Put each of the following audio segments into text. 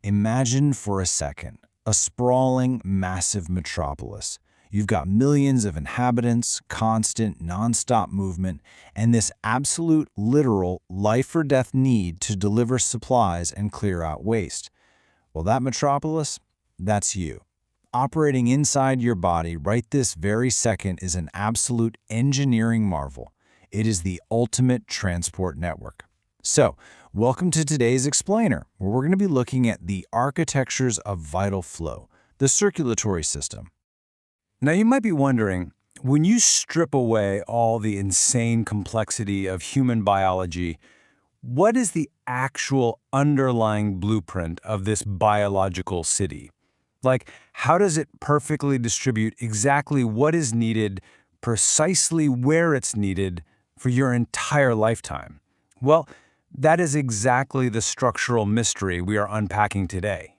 Imagine for a second a sprawling, massive metropolis. You've got millions of inhabitants, constant, nonstop movement, and this absolute, literal, life-or-death need to deliver supplies and clear out waste. Well, that metropolis, that's you. Operating inside your body right this very second is an absolute engineering marvel. It is the ultimate transport network. So, welcome to today's Explainer, where we're going to be looking at the architectures of vital flow, the circulatory system. Now you might be wondering, when you strip away all the insane complexity of human biology, what is the actual underlying blueprint of this biological city? Like, how does it perfectly distribute exactly what is needed, precisely where it's needed, for your entire lifetime? Well, that is exactly the structural mystery we are unpacking today.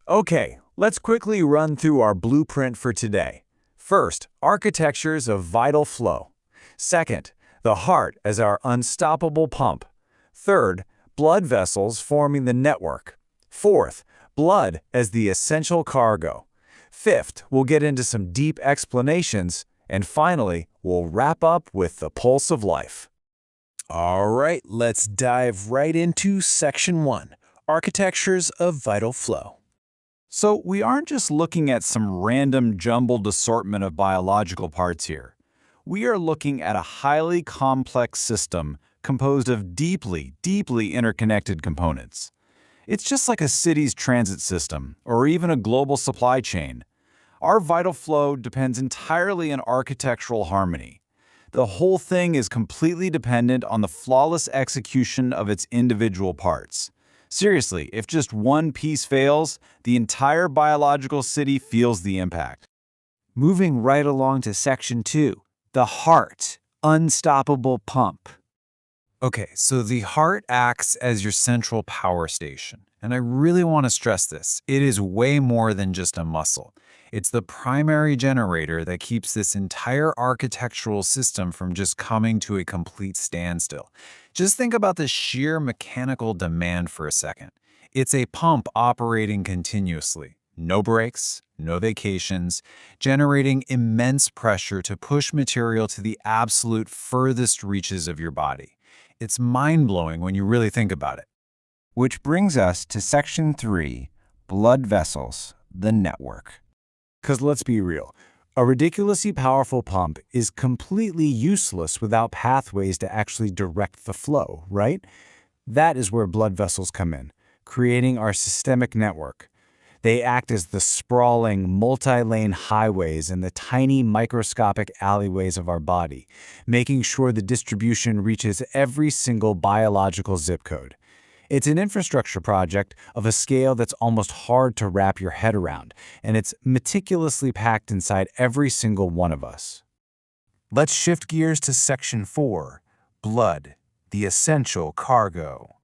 Okay, let's quickly run through our blueprint for today. First, architectures of vital flow. Second, the heart as our unstoppable pump. Third, blood vessels forming the network. Fourth, blood as the essential cargo. Fifth, we'll get into some deep explanations. And finally, we'll wrap up with the pulse of life. All right, let's dive right into Section 1, Architectures of Vital Flow. So we aren't just looking at some random jumbled assortment of biological parts here. We are looking at a highly complex system composed of deeply interconnected components. It's just like a city's transit system, or even a global supply chain. Our vital flow depends entirely on architectural harmony. The whole thing is completely dependent on the flawless execution of its individual parts. Seriously, if just one piece fails, the entire biological city feels the impact. Moving right along to Section 2, the heart, unstoppable pump. Okay, so the heart acts as your central power station. And I really want to stress this. It is way more than just a muscle. It's the primary generator that keeps this entire architectural system from just coming to a complete standstill. Just think about the sheer mechanical demand for a second. It's a pump operating continuously. No breaks, no vacations, generating immense pressure to push material to the absolute furthest reaches of your body. It's mind-blowing when you really think about it. Which brings us to Section 3, blood vessels, the network. Because let's be real, a ridiculously powerful pump is completely useless without pathways to actually direct the flow, right? That is where blood vessels come in, creating our systemic network. They act as the sprawling, multi-lane highways in the tiny microscopic alleyways of our body, making sure the distribution reaches every single biological zip code. It's an infrastructure project of a scale that's almost hard to wrap your head around, and it's meticulously packed inside every single one of us. Let's shift gears to Section 4, blood, the essential cargo.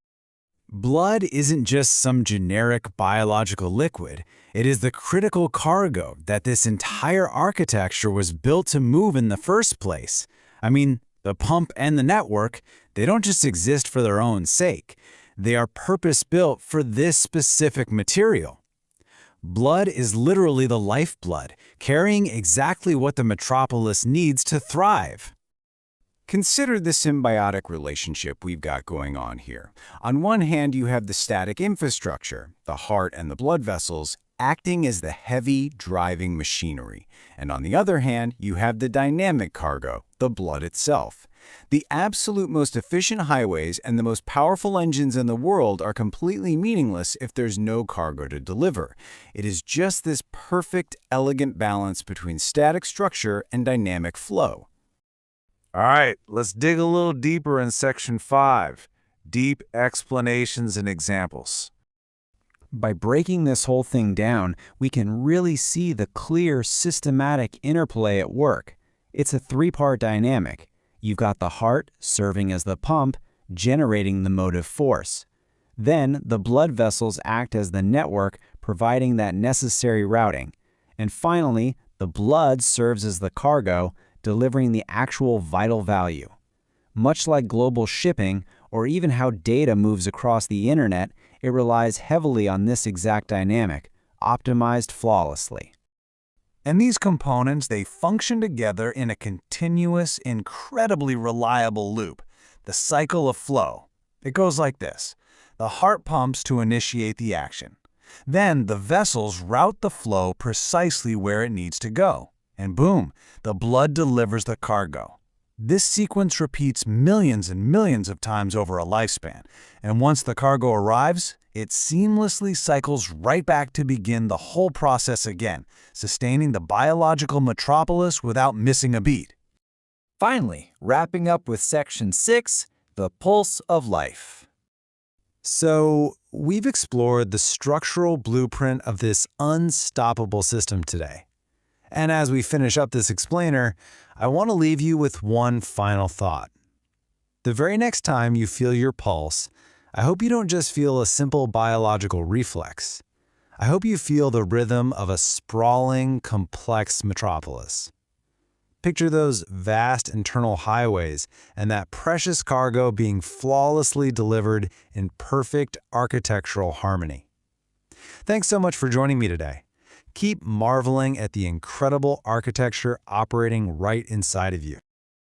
Blood isn't just some generic biological liquid. It is the critical cargo that this entire architecture was built to move in the first place. I mean, the pump and the network, they don't just exist for their own sake. They are purpose-built for this specific material. Blood is literally the lifeblood, carrying exactly what the metropolis needs to thrive. Consider the symbiotic relationship we've got going on here. On one hand, you have the static infrastructure, the heart and the blood vessels, acting as the heavy, driving machinery. And on the other hand, you have the dynamic cargo, the blood itself. The absolute most efficient highways and the most powerful engines in the world are completely meaningless if there's no cargo to deliver. It is just this perfect, elegant balance between static structure and dynamic flow. All right, let's dig a little deeper in Section 5, deep explanations and examples. By breaking this whole thing down, we can really see the clear, systematic interplay at work. It's a three-part dynamic. You've got the heart serving as the pump, generating the motive force. Then the blood vessels act as the network, providing that necessary routing. And finally, the blood serves as the cargo, delivering the actual vital value. Much like global shipping, or even how data moves across the internet, It relies heavily on this exact dynamic, optimized flawlessly. And these components, they function together in a continuous, incredibly reliable loop, the cycle of flow. It goes like this. The heart pumps to initiate the action. Then the vessels route the flow precisely where it needs to go. And boom, the blood delivers the cargo. This sequence repeats millions and millions of times over a lifespan. And once the cargo arrives, it seamlessly cycles right back to begin the whole process again, sustaining the biological metropolis without missing a beat. Finally, wrapping up with Section 6, the pulse of life. So, we've explored the structural blueprint of this unstoppable system today. And as we finish up this explainer, I want to leave you with one final thought. The very next time you feel your pulse, I hope you don't just feel a simple biological reflex. I hope you feel the rhythm of a sprawling, complex metropolis. Picture those vast internal highways and that precious cargo being flawlessly delivered in perfect architectural harmony. Thanks so much for joining me today. Keep marveling at the incredible architecture operating right inside of you.